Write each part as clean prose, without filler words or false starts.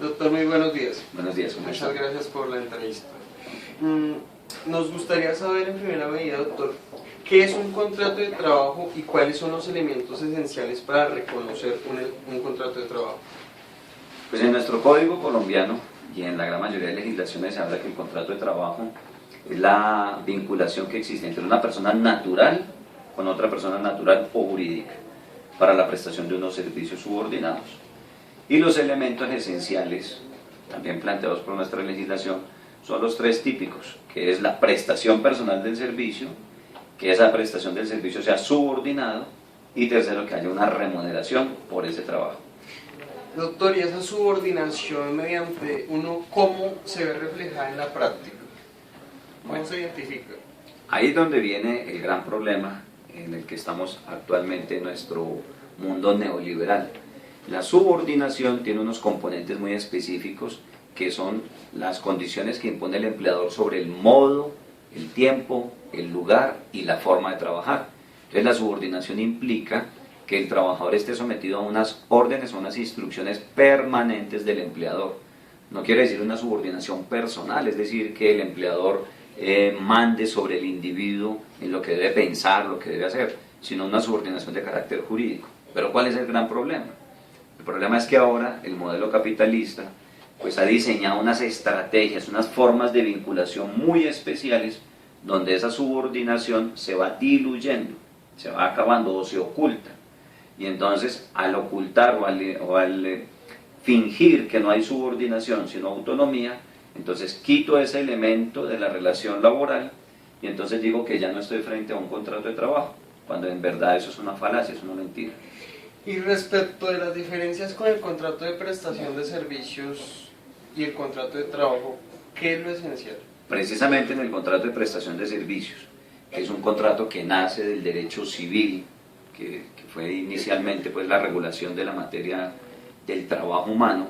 Doctor, muy buenos días. Buenos días, ¿cómo está? Muchas gracias por la entrevista. Nos gustaría saber en primera medida, doctor, ¿qué es un contrato de trabajo y cuáles son los elementos esenciales para reconocer un contrato de trabajo? Pues en nuestro código colombiano y en la gran mayoría de legislaciones se habla que el contrato de trabajo es la vinculación que existe entre una persona natural con otra persona natural o jurídica para la prestación de unos servicios subordinados. Y los elementos esenciales, también planteados por nuestra legislación, son los tres típicos, que es la prestación personal del servicio, que esa prestación del servicio sea subordinado, y tercero, que haya una remuneración por ese trabajo. Doctor, ¿y esa subordinación mediante uno cómo se ve reflejada en la práctica? ¿Cómo se identifica? Ahí es donde viene el gran problema en el que estamos actualmente en nuestro mundo neoliberal. La subordinación tiene unos componentes muy específicos que son las condiciones que impone el empleador sobre el modo, el tiempo, el lugar y la forma de trabajar. Entonces la subordinación implica que el trabajador esté sometido a unas órdenes, a unas instrucciones permanentes del empleador. No quiere decir una subordinación personal, es decir, que el empleador mande sobre el individuo en lo que debe pensar, lo que debe hacer, sino una subordinación de carácter jurídico. Pero ¿cuál es el gran problema? El problema es que ahora el modelo capitalista pues ha diseñado unas estrategias, unas formas de vinculación muy especiales donde esa subordinación se va diluyendo, se va acabando o se oculta. Y entonces al ocultar o al fingir que no hay subordinación sino autonomía, entonces quito ese elemento de la relación laboral y entonces digo que ya no estoy frente a un contrato de trabajo, cuando en verdad eso es una falacia, es una mentira. Y respecto de las diferencias con el contrato de prestación de servicios y el contrato de trabajo, ¿qué es lo esencial? Precisamente en el contrato de prestación de servicios, que es un contrato que nace del derecho civil, que fue inicialmente pues la regulación de la materia del trabajo humano,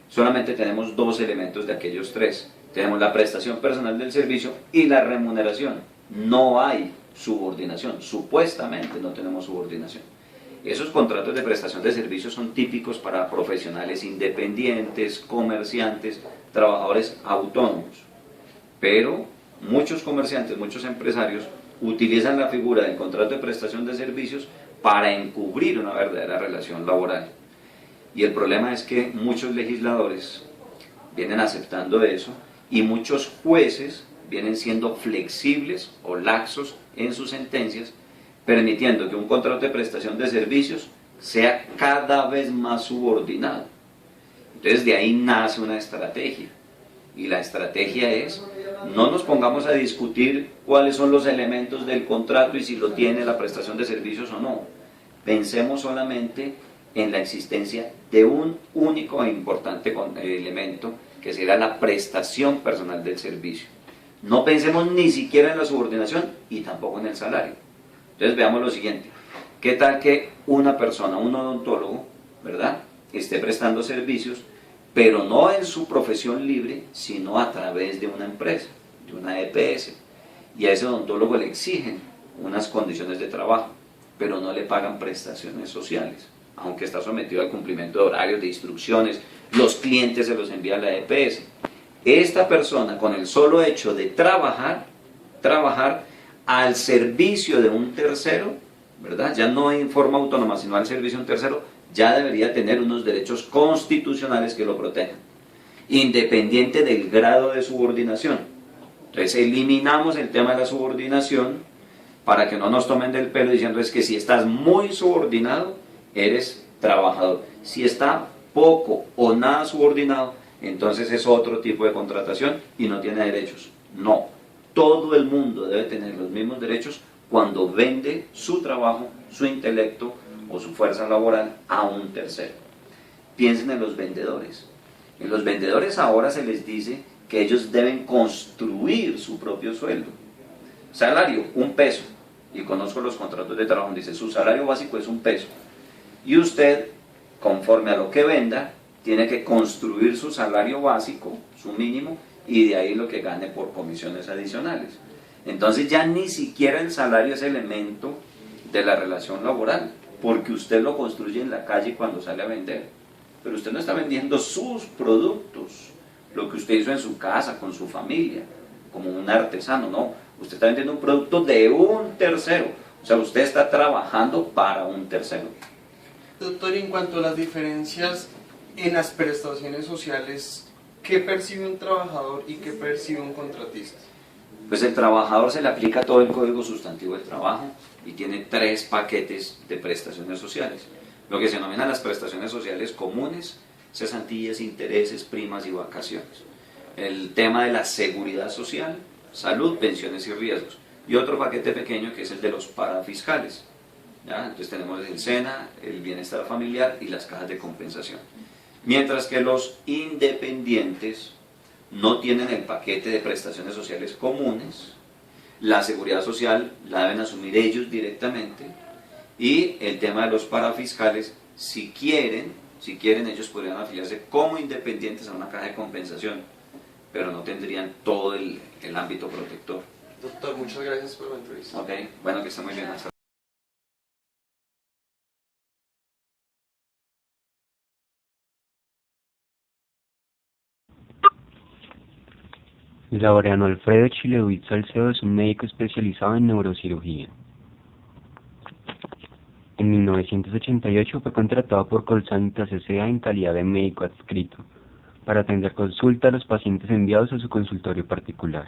solamente tenemos dos elementos de aquellos tres. Tenemos la prestación personal del servicio y la remuneración. No hay subordinación, supuestamente no tenemos subordinación. Esos contratos de prestación de servicios son típicos para profesionales independientes, comerciantes, trabajadores autónomos. Pero muchos comerciantes, muchos empresarios utilizan la figura del contrato de prestación de servicios para encubrir una verdadera relación laboral. Y el problema es que muchos legisladores vienen aceptando eso y muchos jueces vienen siendo flexibles o laxos en sus sentencias, permitiendo que un contrato de prestación de servicios sea cada vez más subordinado. Entonces de ahí nace una estrategia, y la estrategia es: no nos pongamos a discutir cuáles son los elementos del contrato y si lo tiene la prestación de servicios o no. Pensemos solamente en la existencia de un único e importante elemento, que será la prestación personal del servicio. No pensemos ni siquiera en la subordinación y tampoco en el salario. Entonces veamos lo siguiente: ¿qué tal que una persona, un odontólogo, ¿verdad?, esté prestando servicios, pero no en su profesión libre, sino a través de una empresa, de una EPS, y a ese odontólogo le exigen unas condiciones de trabajo, pero no le pagan prestaciones sociales, aunque está sometido al cumplimiento de horarios, de instrucciones, los clientes se los envía a la EPS? Esta persona, con el solo hecho de trabajar al servicio de un tercero, ¿verdad?, ya no en forma autónoma, sino al servicio de un tercero, ya debería tener unos derechos constitucionales que lo protejan, independiente del grado de subordinación. Entonces eliminamos el tema de la subordinación para que no nos tomen del pelo diciendo es que si estás muy subordinado, eres trabajador. Si está poco o nada subordinado, entonces es otro tipo de contratación y no tiene derechos. No, todo el mundo debe tener los mismos derechos cuando vende su trabajo, su intelecto o su fuerza laboral a un tercero. Piensen en los vendedores. En los vendedores ahora se les dice que ellos deben construir su propio sueldo. Salario, 1 peso. Y conozco los contratos de trabajo donde dice su salario básico es 1 peso. Y usted, conforme a lo que venda, tiene que construir su salario básico, su mínimo, y de ahí lo que gane por comisiones adicionales. Entonces ya ni siquiera el salario es elemento de la relación laboral, porque usted lo construye en la calle cuando sale a vender. pero usted no está vendiendo sus productos, lo que usted hizo en su casa, con su familia, como un artesano, no, usted está vendiendo un producto de un tercero, o sea, usted está trabajando para un tercero. Doctor, en cuanto a las diferencias en las prestaciones sociales, ¿qué percibe un trabajador y qué percibe un contratista? Pues el trabajador se le aplica todo el Código Sustantivo del Trabajo y tiene 3 paquetes de prestaciones sociales. Lo que se denominan las prestaciones sociales comunes, cesantías, intereses, primas y vacaciones. El tema de la seguridad social, salud, pensiones y riesgos. Y otro paquete pequeño que es el de los parafiscales. ¿Ya? Entonces tenemos el SENA, el bienestar familiar y las cajas de compensación. Mientras que los independientes no tienen el paquete de prestaciones sociales comunes, la seguridad social la deben asumir ellos directamente, y el tema de los parafiscales, si quieren ellos podrían afiliarse como independientes a una caja de compensación, pero no tendrían todo el ámbito protector. Doctor, muchas gracias por la entrevista. Ok, bueno, que esté muy bien. Hasta Laureano Alfredo Chilewit Salcedo es un médico especializado en neurocirugía. En 1988 fue contratado por Colsanitas S.A. en calidad de médico adscrito para atender consulta a los pacientes enviados a su consultorio particular.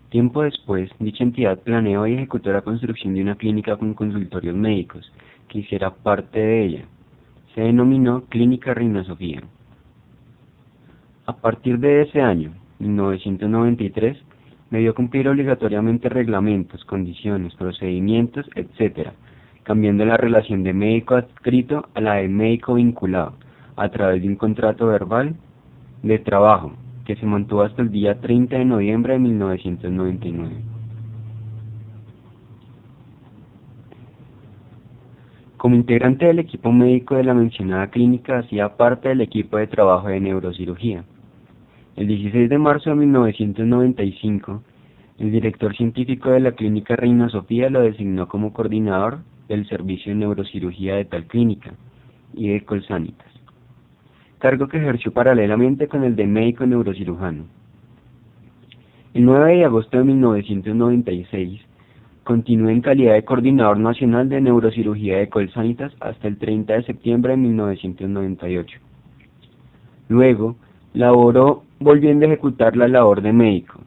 Tiempo después, dicha entidad planeó y ejecutó la construcción de una clínica con consultorios médicos que hiciera parte de ella. Se denominó Clínica Reina Sofía. A partir de ese año, 1993, debió cumplir obligatoriamente reglamentos, condiciones, procedimientos, etc., cambiando la relación de médico adscrito a la de médico vinculado, a través de un contrato verbal de trabajo, que se mantuvo hasta el día 30 de noviembre de 1999. Como integrante del equipo médico de la mencionada clínica, hacía parte del equipo de trabajo de neurocirugía. El 16 de marzo de 1995, el director científico de la clínica Reina Sofía lo designó como coordinador del servicio de neurocirugía de tal clínica y de Colsanitas, cargo que ejerció paralelamente con el de médico neurocirujano. El 9 de agosto de 1996, continuó en calidad de coordinador nacional de neurocirugía de Colsanitas hasta el 30 de septiembre de 1998. Luego, laboró volviendo a ejecutar la labor de médico,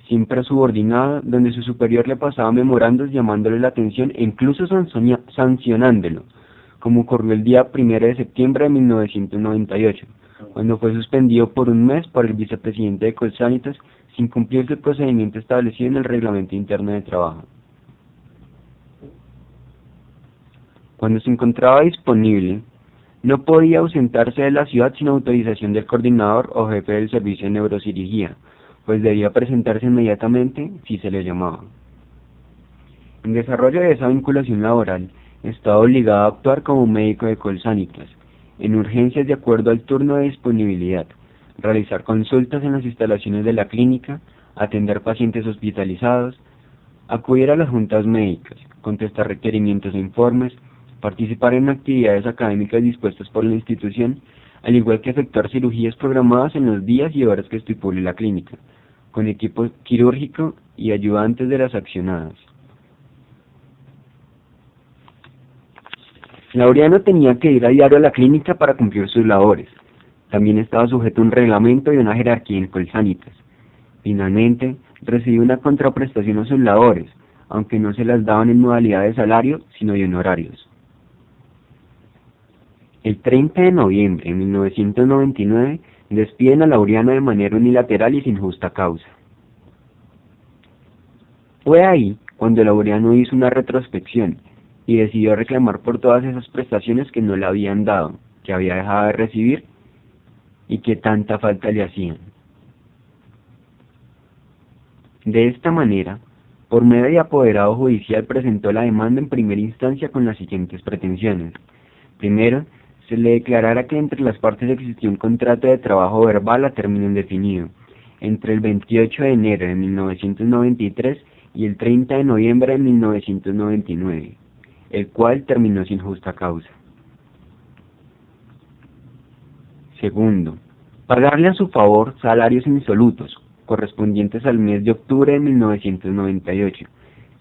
siempre subordinado, donde su superior le pasaba memorandos llamándole la atención e incluso sancionándolo, como ocurrió el día 1 de septiembre de 1998, cuando fue suspendido por un mes por el vicepresidente de Colsanitas sin cumplir el procedimiento establecido en el reglamento interno de trabajo. Cuando se encontraba disponible, no podía ausentarse de la ciudad sin autorización del coordinador o jefe del servicio de neurocirugía, pues debía presentarse inmediatamente si se le llamaba. En desarrollo de esa vinculación laboral, estaba obligado a actuar como médico de Colsanitas, en urgencias de acuerdo al turno de disponibilidad, realizar consultas en las instalaciones de la clínica, atender pacientes hospitalizados, acudir a las juntas médicas, contestar requerimientos e informes, participar en actividades académicas dispuestas por la institución, al igual que efectuar cirugías programadas en los días y horas que estipule la clínica, con equipo quirúrgico y ayudantes de las accionadas. Laureano tenía que ir a diario a la clínica para cumplir sus labores. También estaba sujeto a un reglamento y una jerarquía en Colsanitas. Finalmente, recibió una contraprestación a sus labores, aunque no se las daban en modalidad de salario, sino de honorarios. El 30 de noviembre de 1999 despiden a Laureano de manera unilateral y sin justa causa. Fue ahí cuando Laureano hizo una retrospección y decidió reclamar por todas esas prestaciones que no le habían dado, que había dejado de recibir y que tanta falta le hacían. De esta manera, por medio de apoderado judicial presentó la demanda en primera instancia con las siguientes pretensiones. Primero, se le declarara que entre las partes existió un contrato de trabajo verbal a término indefinido, entre el 28 de enero de 1993 y el 30 de noviembre de 1999, el cual terminó sin justa causa. Segundo, pagarle a su favor salarios insolutos, correspondientes al mes de octubre de 1998,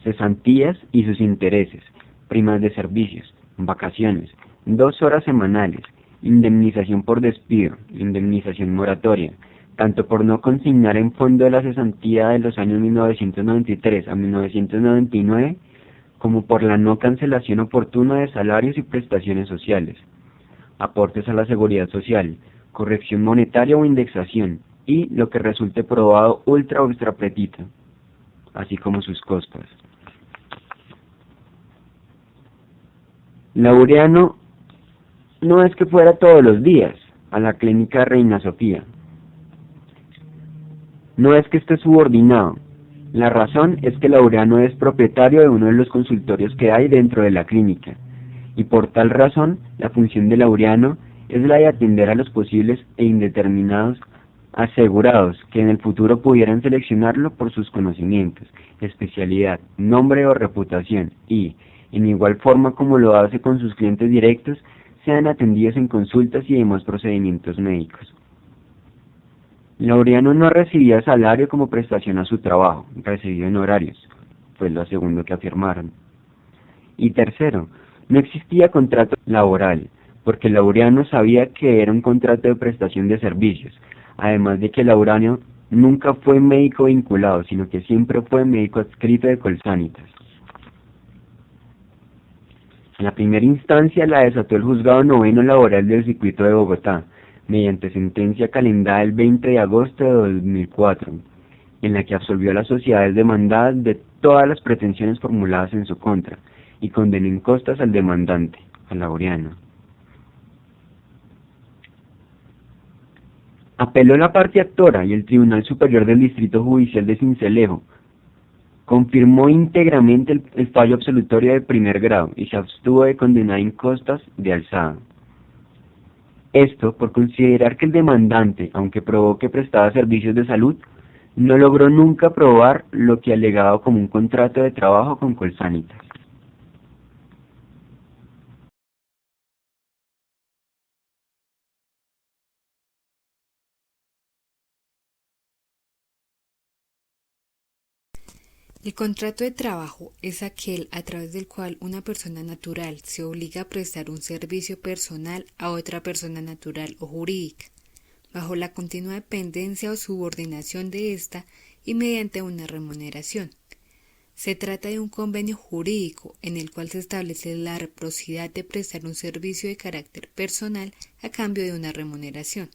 cesantías y sus intereses, primas de servicios, vacaciones, 2 horas semanales, indemnización por despido, indemnización moratoria, tanto por no consignar en fondo de la cesantía de los años 1993 a 1999, como por la no cancelación oportuna de salarios y prestaciones sociales, aportes a la seguridad social, corrección monetaria o indexación, y lo que resulte probado ultra o extra petita, así como sus costas. Laureano no es que fuera todos los días a la clínica Reina Sofía. No es que esté subordinado. La razón es que Laureano es propietario de uno de los consultorios que hay dentro de la clínica, y por tal razón la función de Laureano es la de atender a los posibles e indeterminados asegurados que en el futuro pudieran seleccionarlo por sus conocimientos, especialidad, nombre o reputación y, en igual forma como lo hace con sus clientes directos, sean atendidos en consultas y demás procedimientos médicos. Laureano no recibía salario como prestación a su trabajo, recibido en horarios, fue lo segundo que afirmaron. Y tercero, no existía contrato laboral, porque Laureano sabía que era un contrato de prestación de servicios, además de que Laureano nunca fue médico vinculado, sino que siempre fue médico adscrito de Colsanitas. En la primera instancia la desató el Juzgado Noveno Laboral del Circuito de Bogotá, mediante sentencia calendada el 20 de agosto de 2004, en la que absolvió a las sociedades demandadas de todas las pretensiones formuladas en su contra, y condenó en costas al demandante, a Laureano. Apeló la parte actora y el Tribunal Superior del Distrito Judicial de Sincelejo confirmó íntegramente el fallo absolutorio de primer grado y se abstuvo de condenar en costas de alzada. Esto por considerar que el demandante, aunque probó que prestaba servicios de salud, no logró nunca probar lo que alegaba como un contrato de trabajo con Colsanitas. El contrato de trabajo es aquel a través del cual una persona natural se obliga a prestar un servicio personal a otra persona natural o jurídica, bajo la continua dependencia o subordinación de ésta y mediante una remuneración. Se trata de un convenio jurídico en el cual se establece la reciprocidad de prestar un servicio de carácter personal a cambio de una remuneración.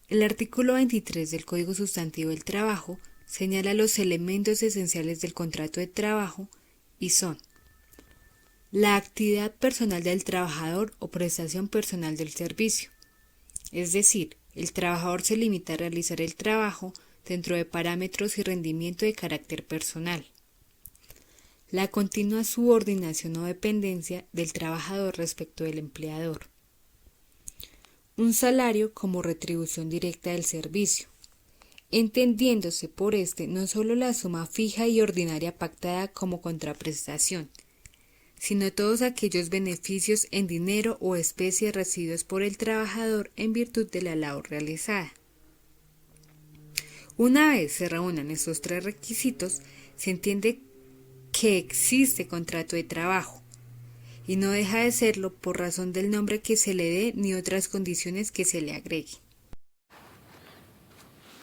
El artículo 23 del Código Sustantivo del Trabajo señala los elementos esenciales del contrato de trabajo y son la actividad personal del trabajador o prestación personal del servicio. Es decir, el trabajador se limita a realizar el trabajo dentro de parámetros y rendimiento de carácter personal. La continua subordinación o dependencia del trabajador respecto del empleador. Un salario como retribución directa del servicio, entendiéndose por este no solo la suma fija y ordinaria pactada como contraprestación, sino todos aquellos beneficios en dinero o especie recibidos por el trabajador en virtud de la labor realizada. Una vez se reúnan estos 3 requisitos, se entiende que existe contrato de trabajo, y no deja de serlo por razón del nombre que se le dé ni otras condiciones que se le agreguen.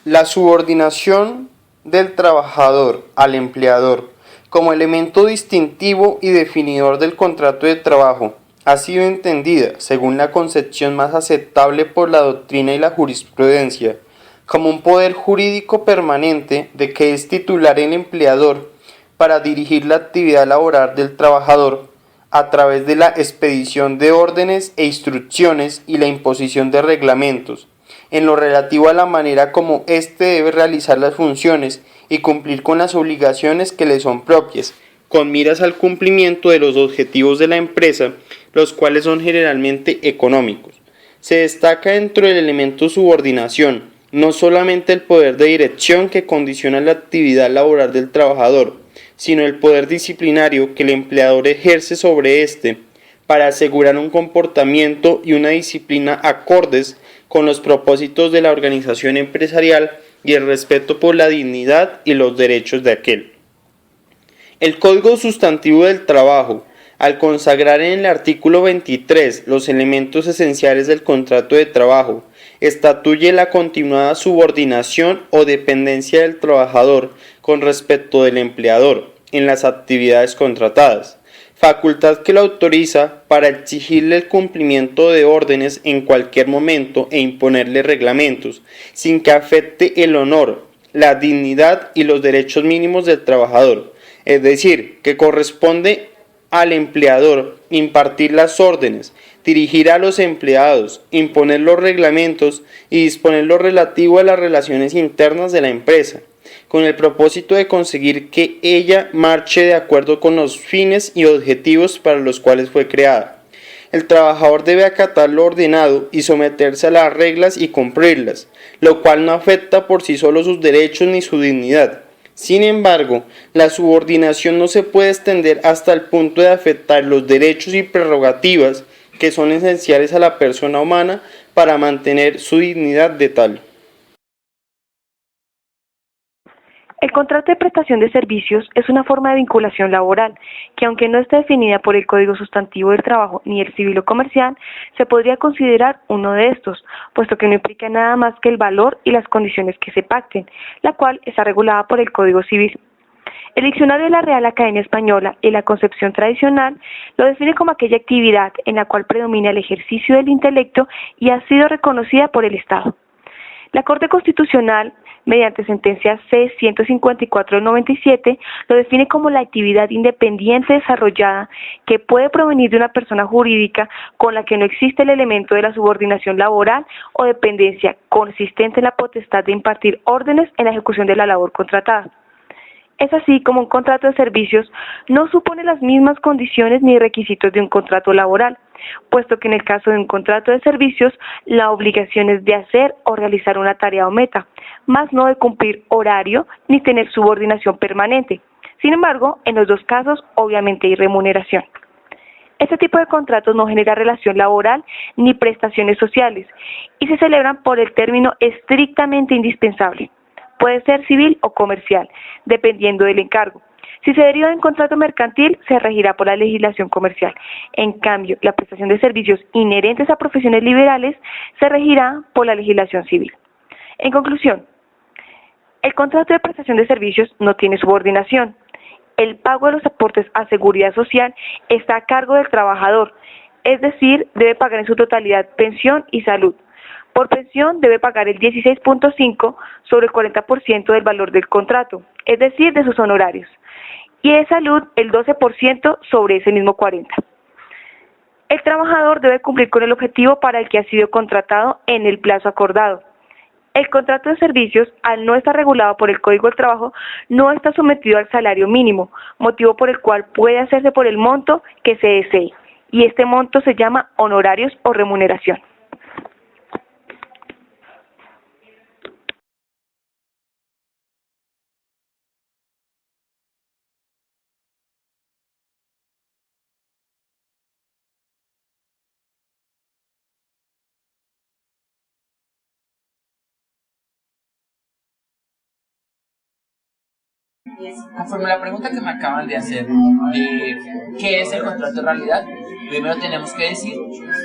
La subordinación del trabajador al empleador como elemento distintivo y definidor del contrato de trabajo ha sido entendida, según la concepción más aceptable por la doctrina y la jurisprudencia, como un poder jurídico permanente de que es titular el empleador para dirigir la actividad laboral del trabajador a través de la expedición de órdenes e instrucciones y la imposición de reglamentos, en lo relativo a la manera como éste debe realizar las funciones y cumplir con las obligaciones que le son propias, con miras al cumplimiento de los objetivos de la empresa, los cuales son generalmente económicos. Se destaca dentro del elemento subordinación, no solamente el poder de dirección que condiciona la actividad laboral del trabajador, sino el poder disciplinario que el empleador ejerce sobre éste, para asegurar un comportamiento y una disciplina acordes con los propósitos de la organización empresarial y el respeto por la dignidad y los derechos de aquel. El Código Sustantivo del Trabajo, al consagrar en el artículo 23 los elementos esenciales del contrato de trabajo, estatuye la continuada subordinación o dependencia del trabajador con respecto del empleador en las actividades contratadas, facultad que lo autoriza para exigirle el cumplimiento de órdenes en cualquier momento e imponerle reglamentos, sin que afecte el honor, la dignidad y los derechos mínimos del trabajador, es decir, que corresponde al empleador impartir las órdenes, dirigir a los empleados, imponer los reglamentos y disponer lo relativo a las relaciones internas de la empresa, con el propósito de conseguir que ella marche de acuerdo con los fines y objetivos para los cuales fue creada. El trabajador debe acatar lo ordenado y someterse a las reglas y cumplirlas, lo cual no afecta por sí solo sus derechos ni su dignidad. Sin embargo, la subordinación no se puede extender hasta el punto de afectar los derechos y prerrogativas que son esenciales a la persona humana para mantener su dignidad de tal. El contrato de prestación de servicios es una forma de vinculación laboral que, aunque no está definida por el Código Sustantivo del Trabajo ni el Civil o Comercial, se podría considerar uno de estos, puesto que no implica nada más que el valor y las condiciones que se pacten, la cual está regulada por el Código Civil. El diccionario de la Real Academia Española y la concepción tradicional lo define como aquella actividad en la cual predomina el ejercicio del intelecto y ha sido reconocida por el Estado. La Corte Constitucional, mediante sentencia C-154/97, lo define como la actividad independiente desarrollada que puede provenir de una persona jurídica con la que no existe el elemento de la subordinación laboral o dependencia consistente en la potestad de impartir órdenes en la ejecución de la labor contratada. Es así como un contrato de servicios no supone las mismas condiciones ni requisitos de un contrato laboral, puesto que en el caso de un contrato de servicios, la obligación es de hacer o realizar una tarea o meta, más no de cumplir horario ni tener subordinación permanente. Sin embargo, en los dos casos, obviamente hay remuneración. Este tipo de contratos no genera relación laboral ni prestaciones sociales y se celebran por el término estrictamente indispensable. Puede ser civil o comercial, dependiendo del encargo. Si se deriva de un contrato mercantil, se regirá por la legislación comercial. En cambio, la prestación de servicios inherentes a profesiones liberales se regirá por la legislación civil. En conclusión, el contrato de prestación de servicios no tiene subordinación. El pago de los aportes a seguridad social está a cargo del trabajador, es decir, debe pagar en su totalidad pensión y salud. Por pensión debe pagar el 16.5 sobre el 40% del valor del contrato, es decir, de sus honorarios, y de salud el 12% sobre ese mismo 40%. El trabajador debe cumplir con el objetivo para el que ha sido contratado en el plazo acordado. El contrato de servicios, al no estar regulado por el Código del Trabajo, no está sometido al salario mínimo, motivo por el cual puede hacerse por el monto que se desee, y este monto se llama honorarios o remuneración. Conforme a la pregunta que me acaban de hacer de qué es el contrato de realidad, primero tenemos que decir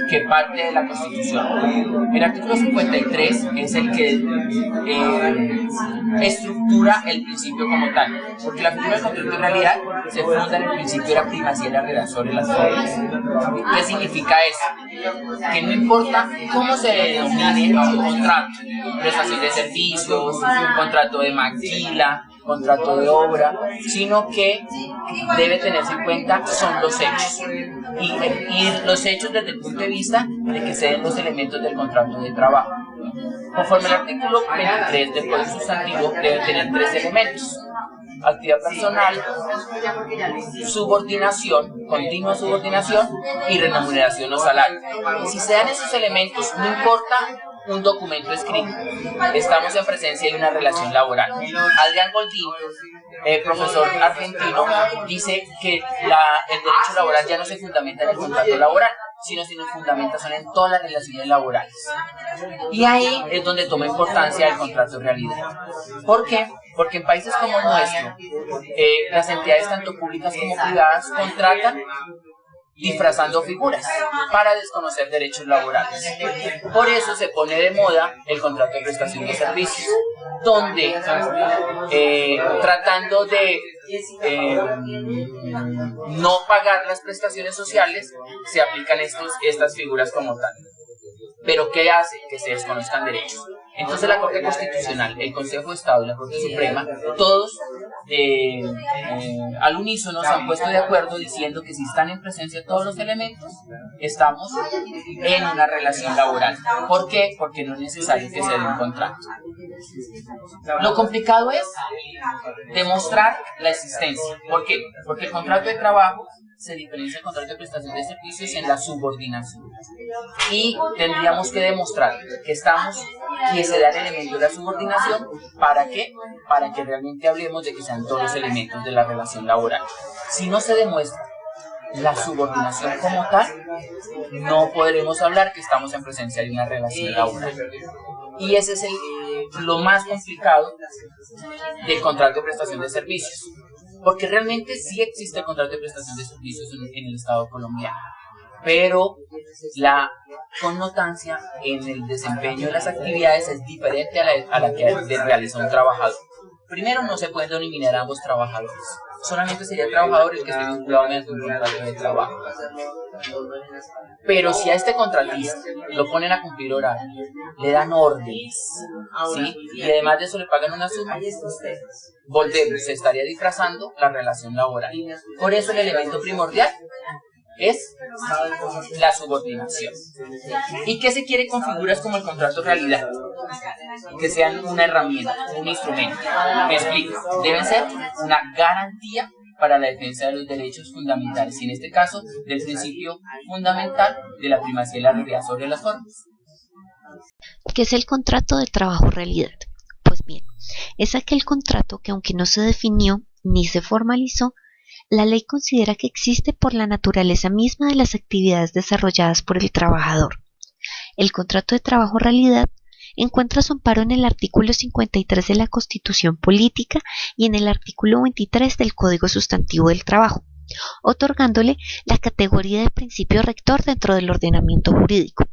que parte de la Constitución. El artículo 53 es el que estructura el principio como tal, porque la figura del contrato de realidad se funda en el principio de la primacía de la realidad sobre las formas. ¿Qué significa eso? Que no importa cómo se denomine un contrato, prestación de servicios, un contrato de maquila, contrato de obra, sino que debe tenerse en cuenta son los hechos y los hechos desde el punto de vista de que se den los elementos del contrato de trabajo. Conforme al artículo 23 del Código Sustantivo debe tener tres elementos: actividad personal, subordinación, continua subordinación y remuneración o salario. Si se dan esos elementos, no importa un documento escrito. Estamos en presencia de una relación laboral. Adrián Goldín, profesor argentino, dice que el derecho laboral ya no se fundamenta en el contrato laboral, sino se fundamenta en todas las relaciones laborales. Y ahí es donde toma importancia el contrato de realidad. ¿Por qué? Porque en países como el nuestro, las entidades tanto públicas como privadas contratan disfrazando figuras para desconocer derechos laborales. Por eso se pone de moda el contrato de prestación de servicios, donde tratando de no pagar las prestaciones sociales, se aplican estas figuras como tal. Pero ¿qué hace? Que se desconozcan derechos. Entonces la Corte Constitucional, el Consejo de Estado y la Corte Suprema, todos al unísono se han puesto de acuerdo diciendo que si están en presencia de todos los elementos, estamos en una relación laboral. ¿Por qué? Porque no es necesario que se dé un contrato. Lo complicado es demostrar la existencia. ¿Por qué? Porque el contrato de trabajo se diferencia del contrato de prestación de servicios en la subordinación. Y tendríamos que demostrar que se da el elemento de la subordinación. ¿Para qué? Para que realmente hablemos de que sean todos los elementos de la relación laboral. Si no se demuestra la subordinación como tal, no podremos hablar que estamos en presencia de una relación laboral. Y ese es lo más complicado del contrato de prestación de servicios. Porque realmente sí existe el contrato de prestación de servicios en el Estado colombiano, pero la connotancia en el desempeño de las actividades es diferente a la que realiza un trabajador. Primero, no se pueden denominar a ambos trabajadores. Solamente sería trabajador el que esté vinculado mediante un contrato de trabajo. Pero si a este contratista lo ponen a cumplir horario, le dan órdenes, ¿sí? Y además de eso le pagan una suma, se estaría disfrazando la relación laboral. Por eso el elemento primordial es la subordinación. ¿Y qué se quiere con figuras como el contrato de realidad? Que sean una herramienta, un instrumento. Me explico. Deben ser una garantía para la defensa de los derechos fundamentales, y en este caso del principio fundamental de la primacía de la realidad sobre las formas. ¿Qué es el contrato de trabajo realidad? Pues bien, es aquel contrato que, aunque no se definió ni se formalizó, la ley considera que existe por la naturaleza misma de las actividades desarrolladas por el trabajador. El contrato de trabajo realidad encuentra su amparo en el artículo 53 de la Constitución Política y en el artículo 23 del Código Sustantivo del Trabajo, otorgándole la categoría de principio rector dentro del ordenamiento jurídico,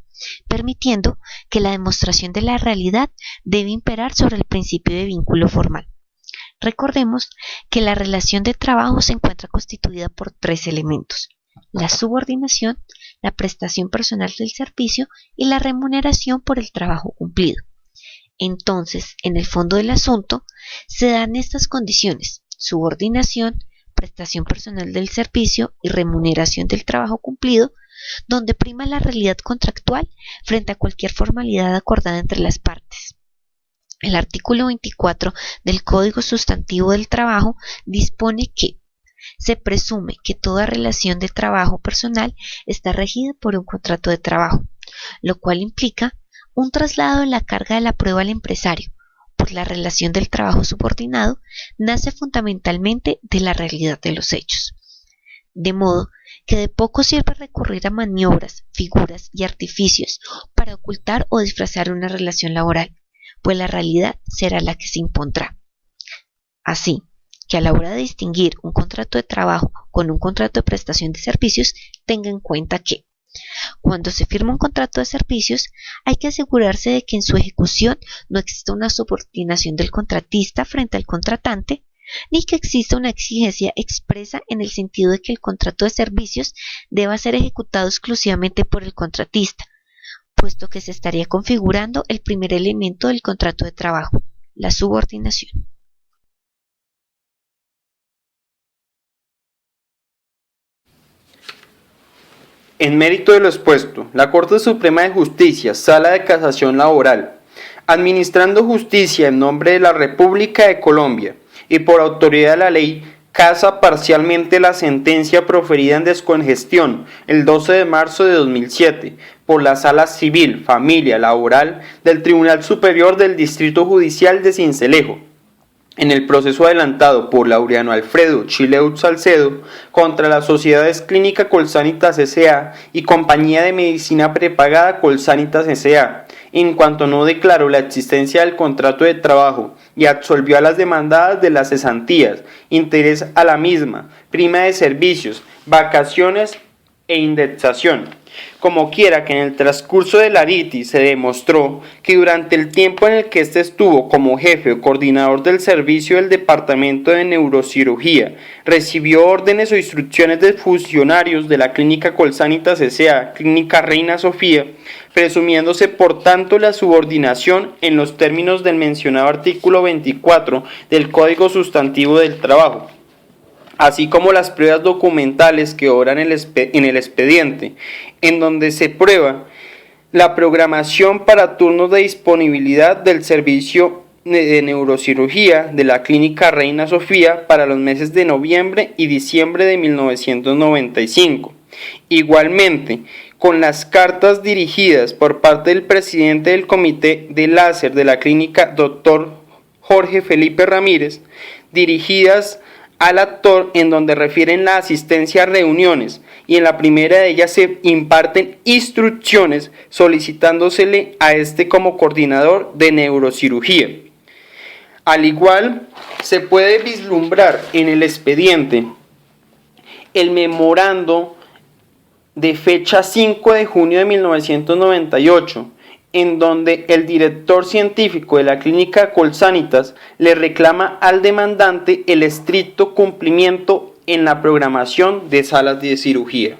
permitiendo que la demostración de la realidad debe imperar sobre el principio de vínculo formal. Recordemos que la relación de trabajo se encuentra constituida por tres elementos: la subordinación, la prestación personal del servicio y la remuneración por el trabajo cumplido. Entonces, en el fondo del asunto, se dan estas condiciones: subordinación, prestación personal del servicio y remuneración del trabajo cumplido, donde prima la realidad contractual frente a cualquier formalidad acordada entre las partes. El artículo 24 del Código Sustantivo del Trabajo dispone que se presume que toda relación de trabajo personal está regida por un contrato de trabajo, lo cual implica un traslado de la carga de la prueba al empresario, pues la relación del trabajo subordinado nace fundamentalmente de la realidad de los hechos. De modo que de poco sirve recurrir a maniobras, figuras y artificios para ocultar o disfrazar una relación laboral, pues la realidad será la que se impondrá. Así que a la hora de distinguir un contrato de trabajo con un contrato de prestación de servicios, tenga en cuenta que cuando se firma un contrato de servicios, hay que asegurarse de que en su ejecución no exista una subordinación del contratista frente al contratante, ni que exista una exigencia expresa en el sentido de que el contrato de servicios deba ser ejecutado exclusivamente por el contratista, puesto que se estaría configurando el primer elemento del contrato de trabajo, la subordinación. En mérito de lo expuesto, la Corte Suprema de Justicia, Sala de Casación Laboral, administrando justicia en nombre de la República de Colombia y por autoridad de la ley, casa parcialmente la sentencia proferida en descongestión el 12 de marzo de 2007 por la Sala Civil, Familia, Laboral del Tribunal Superior del Distrito Judicial de Sincelejo, en el proceso adelantado por Laureano Alfredo Chileut Salcedo contra las sociedades Clínica Colsanitas S.A. y Compañía de Medicina Prepagada Colsanitas S.A., en cuanto no declaró la existencia del contrato de trabajo y absolvió a las demandadas de las cesantías, interés a la misma, prima de servicios, vacaciones e indexación. Como quiera que en el transcurso de la RITI se demostró que durante el tiempo en el que éste estuvo como jefe o coordinador del servicio del Departamento de Neurocirugía, recibió órdenes o instrucciones de funcionarios de la Clínica Colsanitas S.A., Clínica Reina Sofía, presumiéndose por tanto la subordinación en los términos del mencionado artículo 24 del Código Sustantivo del Trabajo, así como las pruebas documentales que obran en el expediente, en donde se prueba la programación para turnos de disponibilidad del servicio de neurocirugía de la Clínica Reina Sofía para los meses de noviembre y diciembre de 1995. Igualmente, con las cartas dirigidas por parte del presidente del Comité de Láser de la Clínica, Dr. Jorge Felipe Ramírez, dirigidas al actor, en donde refieren la asistencia a reuniones, y en la primera de ellas se imparten instrucciones solicitándosele a este como coordinador de neurocirugía. Al igual, se puede vislumbrar en el expediente el memorando de fecha 5 de junio de 1998, en donde el director científico de la Clínica Colsanitas le reclama al demandante el estricto cumplimiento en la programación de salas de cirugía.